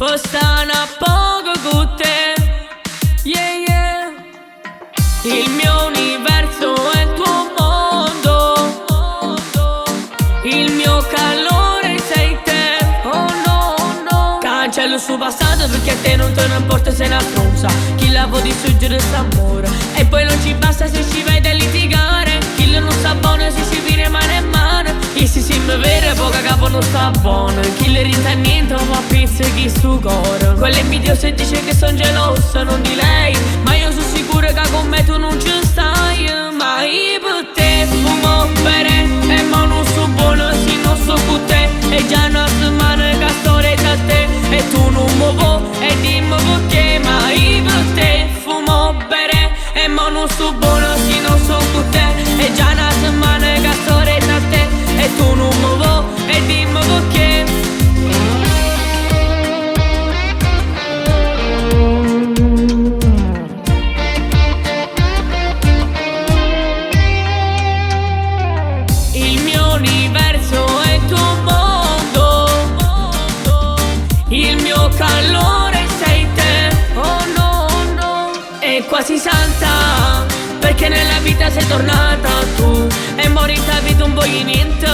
postano a poco con te. Yeah, yeah. Il mio universo è il tuo mondo, il mio calore sei te. Oh no, no. Cancello il suo passato perché a te non te ne importa se è una stronza. Chi la può distruggere s'amore. E poi non ci basta se ci vede litigare. Chi non sta buono se ci vire mano in mano. E se si mi vede poca capo non sta buono. Chi le rita niente ma pizzichi su cuore. Quella invidiosa dice che son gelosa, non di lei. Ma io sono sicura che con me tu non ci stai. Ma io per te fumo bere e ma non so buono se non so con te. E già una settimana che sto da te. E tu non mi vuoi e dimmi perché. Ma io per te fumo bere e ma non so buono se non so con te. E già una settimana che sto da te. E tu non mi vuoi e dimmi perché. Il mio universo è il tuo mondo, il mio calore sei te. Oh no, no. È quasi santa perché nella vita sei tornata tu. E morita vita un voglio niente.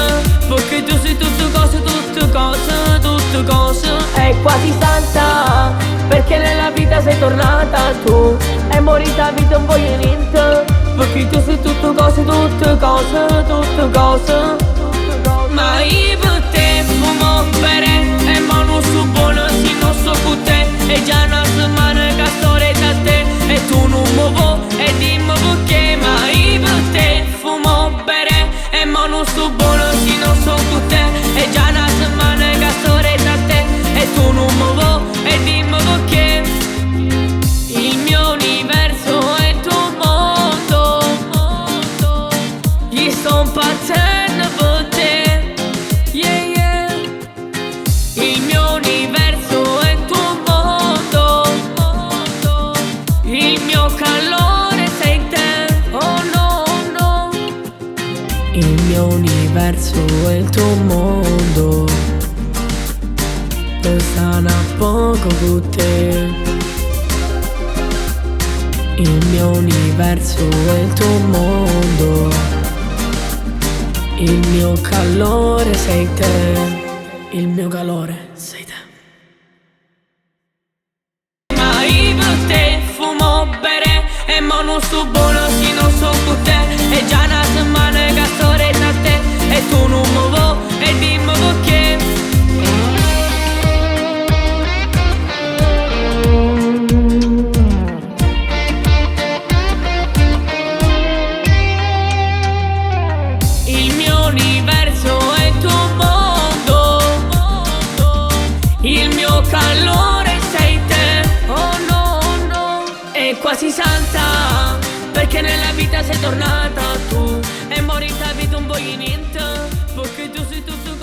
Perché tu sei tutte cose, tutte cose, tutte cose. È quasi santa perché nella vita sei tornata tu. E morita vita un voglio niente. Perché tu sei tutte cose, tutte cose, tutte cose. Ma io per te fumo bere e ma non so buono se non so con te. E già una settimana che sto da te. E tu non mi vuoi e dimmi perché. Ma io per te fumo bere e ma non so buono se non so con te. E già una settimana che sto da te. E tu non mi vuoi e dimmi perché. Il mio universo è il tuo mondo, gli sto impazzendo per te. Yeah, yeah. Il mio universo è il tuo mondo, il mio calore sei te. Oh no, no. Il mio universo è il tuo mondo, stanno a poco con te. Il mio universo è il tuo mondo, il mio calore sei te. Il mio calore sei te. Ma io per te fumo bere e ma non so buono se non so con te. E già una settimana che sto da te. E tu non mi vuoi e dimmi perché. Il mio universo è il tuo mondo, il mio calore sei te. Oh no, no. È quasi santa perché nella vita sei tornata tu. E morita vita un voglio niente. Perché tu sei tutto